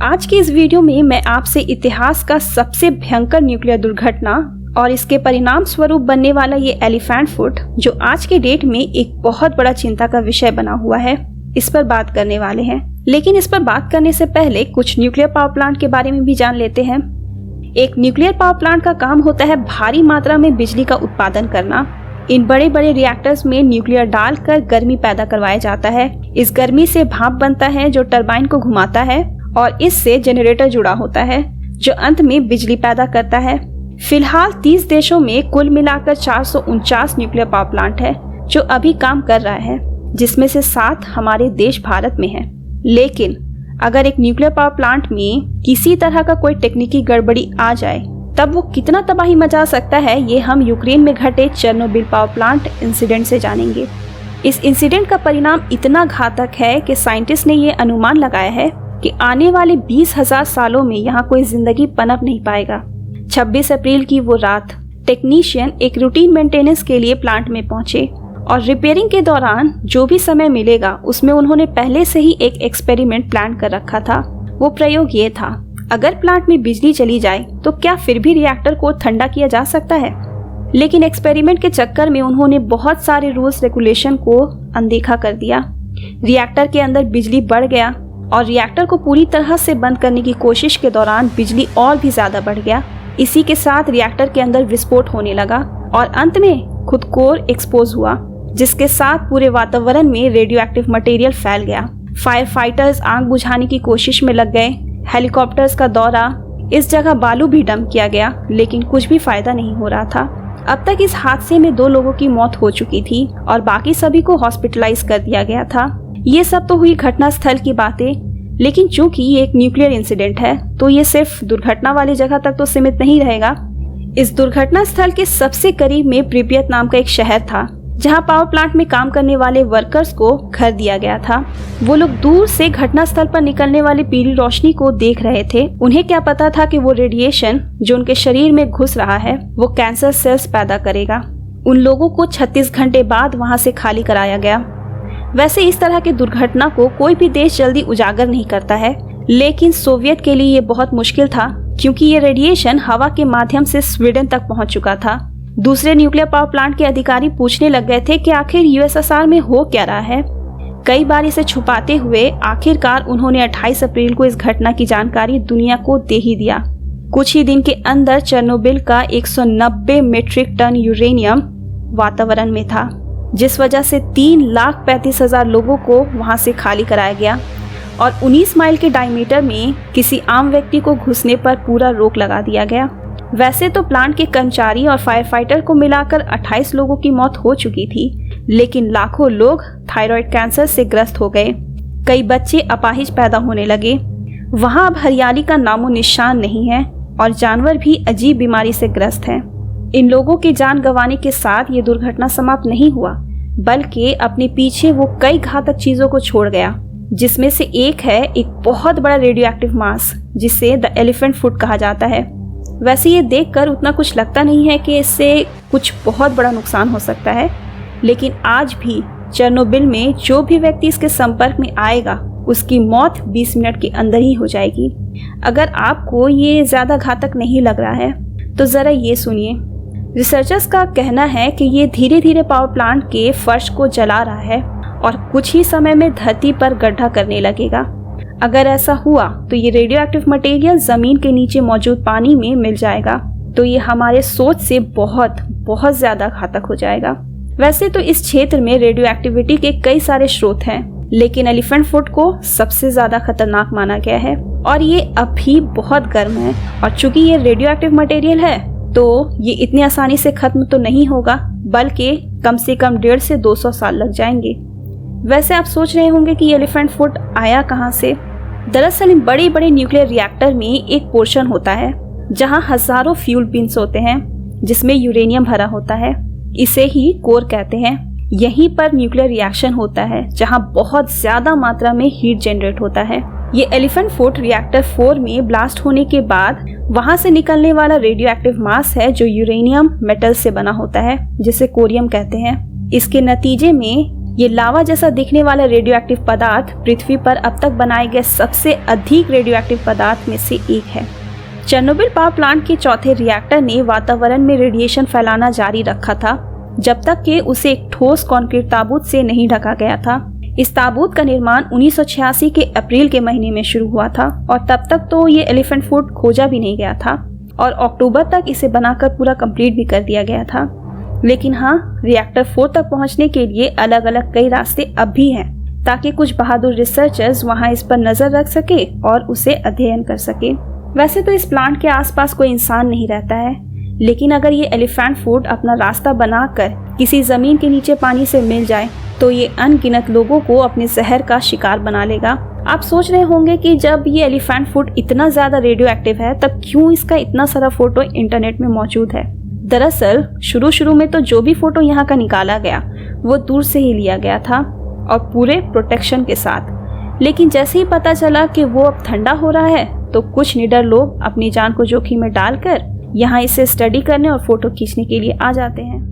आज की इस वीडियो में मैं आपसे इतिहास का सबसे भयंकर न्यूक्लियर दुर्घटना और इसके परिणाम स्वरूप बनने वाला ये एलिफेंट फुट, जो आज के डेट में एक बहुत बड़ा चिंता का विषय बना हुआ है, इस पर बात करने वाले हैं। लेकिन इस पर बात करने से पहले कुछ न्यूक्लियर पावर प्लांट के बारे में भी जान लेते हैं। एक न्यूक्लियर पावर प्लांट का काम होता है भारी मात्रा में बिजली का उत्पादन करना। इन बड़े बड़े रिएक्टर्स में न्यूक्लियर डालकर गर्मी पैदा करवाया जाता है। इस गर्मी से भाप बनता है जो टरबाइन को घुमाता है और इससे जनरेटर जुड़ा होता है जो अंत में बिजली पैदा करता है। फिलहाल 30 देशों में कुल मिलाकर 449 न्यूक्लियर पावर प्लांट है जो अभी काम कर रहा है, जिसमें से 7 हमारे देश भारत में है। लेकिन अगर एक न्यूक्लियर पावर प्लांट में किसी तरह का कोई तकनीकी गड़बड़ी आ जाए तब वो कितना तबाही मचा सकता है, ये हम यूक्रेन में घटे चेर्नोबिल पावर प्लांट इंसिडेंट से जानेंगे। इस इंसिडेंट का परिणाम इतना घातक है कि साइंटिस्ट ने ये अनुमान लगाया है कि आने वाले 20,000 सालों में यहाँ कोई जिंदगी पनप नहीं पाएगा। 26 अप्रैल की वो रात टेक्नीशियन एक रूटीन मेंटेनेंस के लिए प्लांट में पहुंचे और रिपेयरिंग के दौरान जो भी समय मिलेगा उसमें उन्होंने पहले से ही एक एक्सपेरिमेंट प्लान कर रखा था। वो प्रयोग ये था, अगर प्लांट में बिजली चली जाए तो क्या फिर भी रिएक्टर को ठंडा किया जा सकता है। लेकिन एक्सपेरिमेंट के चक्कर में उन्होंने बहुत सारे रूल्स रेगुलेशन को अनदेखा कर दिया। रिएक्टर के अंदर बिजली बढ़ गया और रिएक्टर को पूरी तरह से बंद करने की कोशिश के दौरान बिजली और भी ज्यादा बढ़ गया। इसी के साथ रिएक्टर के अंदर विस्फोट होने लगा और अंत में खुद कोर एक्सपोज हुआ, जिसके साथ पूरे वातावरण में रेडियो एक्टिव मटेरियल फैल गया। फायर फाइटर्स आग बुझाने की कोशिश में लग गए। हेलीकॉप्टर्स का दौरा, इस जगह बालू भी डंप किया गया, लेकिन कुछ भी फायदा नहीं हो रहा था। अब तक इस हादसे में 2 लोगों की मौत हो चुकी थी और बाकी सभी को हॉस्पिटलाइज कर दिया गया था। ये सब तो हुई घटना स्थल की बातें, लेकिन चूंकि ये एक न्यूक्लियर इंसिडेंट है तो ये सिर्फ दुर्घटना वाली जगह तक तो सीमित नहीं रहेगा। इस दुर्घटना स्थल के सबसे करीब में प्रिपियत नाम का एक शहर था जहां पावर प्लांट में काम करने वाले वर्कर्स को घर दिया गया था। वो लोग दूर से घटना स्थल पर निकलने वाली पीली रोशनी को देख रहे थे। उन्हें क्या पता था कि वो रेडिएशन जो उनके शरीर में घुस रहा है वो कैंसर सेल्स पैदा करेगा। उन लोगों को 36 घंटे बाद वहां से खाली कराया गया। वैसे इस तरह की दुर्घटना को कोई भी देश जल्दी उजागर नहीं करता है, लेकिन सोवियत के लिए ये बहुत मुश्किल था क्योंकि ये रेडिएशन हवा के माध्यम से स्वीडन तक पहुंच चुका था। दूसरे न्यूक्लियर पावर प्लांट के अधिकारी पूछने लग गए थे कि आखिर यूएसएसआर में हो क्या रहा है। कई बार इसे छुपाते हुए आखिरकार उन्होंने 28 अप्रैल को इस घटना की जानकारी दुनिया को दे ही दिया। कुछ ही दिन के अंदर चेर्नोबिल का 190 मीट्रिक टन यूरेनियम वातावरण में था, जिस वजह से 3,35,000 लोगों को वहां से खाली कराया गया और 19 माइल के डायमीटर में किसी आम व्यक्ति को घुसने पर पूरा रोक लगा दिया गया। वैसे तो प्लांट के कर्मचारी और फायर फाइटर को मिलाकर 28 लोगों की मौत हो चुकी थी, लेकिन लाखों लोग थायराइड कैंसर से ग्रस्त हो गए। कई बच्चे अपाहिज पैदा होने लगे। वहां अब हरियाली का नामो निशान नहीं है और जानवर भी अजीब बीमारी से ग्रस्त हैं। इन लोगों की जान गंवाने के साथ ये दुर्घटना समाप्त नहीं हुआ, बल्कि अपने पीछे वो कई घातक चीजों को छोड़ गया, जिसमें से एक है एक बहुत बड़ा रेडियो एक्टिव मास जिसे द एलिफेंट फुट कहा जाता है। वैसे ये देखकर उतना कुछ लगता नहीं है कि इससे कुछ बहुत बड़ा नुकसान हो सकता है, लेकिन आज भी चेर्नोबिल में जो भी व्यक्ति इसके संपर्क में आएगा उसकी मौत 20 मिनट के अंदर ही हो जाएगी। अगर आपको ये ज्यादा घातक नहीं लग रहा है तो जरा ये सुनिए। रिसर्चर्स का कहना है कि ये धीरे धीरे पावर प्लांट के फर्श को जला रहा है और कुछ ही समय में धरती पर गड्ढा करने लगेगा। अगर ऐसा हुआ तो ये रेडियो एक्टिव मटेरियल जमीन के नीचे मौजूद पानी में मिल जाएगा, तो ये हमारे सोच से बहुत बहुत ज्यादा घातक हो जाएगा। वैसे तो इस क्षेत्र में रेडियो एक्टिविटी के कई सारे स्रोत हैं, लेकिन एलिफेंट फुट को सबसे ज्यादा खतरनाक माना गया है और ये अभी बहुत गर्म है। और चूंकि ये रेडियो एक्टिव मटेरियल है तो ये इतनी आसानी से खत्म तो नहीं होगा, बल्कि कम से कम 150 से 200 साल लग जाएंगे। वैसे आप सोच रहे होंगे कि एलिफेंट फुट आया कहाँ से। दरअसल इन बड़े बड़े न्यूक्लियर रिएक्टर में एक पोर्शन होता है जहाँ हजारों फ्यूल पिन्स होते हैं जिसमें यूरेनियम भरा होता है। इसे ही कोर कहते हैं। यहीं पर न्यूक्लियर रिएक्शन होता है जहाँ बहुत ज्यादा मात्रा में हीट जनरेट होता है। ये एलिफेंट फुट रिएक्टर 4 में ब्लास्ट होने के बाद वहां से निकलने वाला रेडियो एक्टिव मास है जो यूरेनियम मेटल से बना होता है, जिसे कोरियम कहते हैं। इसके नतीजे में ये लावा जैसा दिखने वाला रेडियोएक्टिव पदार्थ पृथ्वी पर अब तक बनाए गए सबसे अधिक रेडियोएक्टिव पदार्थ में से एक है। चेरनोबिल पावर प्लांट के चौथे रिएक्टर ने वातावरण में रेडिएशन फैलाना जारी रखा था जब तक कि उसे एक ठोस कंक्रीट ताबूत से नहीं ढका गया था। इस ताबूत का निर्माण 1986 के अप्रैल के महीने में शुरू हुआ था और तब तक तो ये एलिफेंट फूड खोजा भी नहीं गया था और अक्टूबर तक इसे बनाकर पूरा कंप्लीट भी कर दिया गया था। लेकिन हाँ, रिएक्टर 4 तक पहुंचने के लिए अलग अलग कई रास्ते अब भी हैं ताकि कुछ बहादुर रिसर्चर्स वहां इस पर नजर रख सके और उसे अध्ययन कर सके। वैसे तो इस प्लांट के आसपास कोई इंसान नहीं रहता है, लेकिन अगर ये एलिफेंट फूड अपना रास्ता बनाकर किसी जमीन के नीचे पानी से मिल जाए तो ये अनगिनत लोगों को अपने जहर का शिकार बना लेगा। आप सोच रहे होंगे कि जब ये एलिफेंट फूड इतना ज्यादा रेडियो एक्टिव है तब क्यों इसका इतना सारा फोटो इंटरनेट में मौजूद है। दरअसल शुरू में तो जो भी फोटो यहाँ का निकाला गया वो दूर से ही लिया गया था और पूरे प्रोटेक्शन के साथ। लेकिन जैसे ही पता चला कि वो अब ठंडा हो रहा है तो कुछ निडर लोग अपनी जान को जोखिम में डालकर यहाँ इसे स्टडी करने और फोटो खींचने के लिए आ जाते हैं।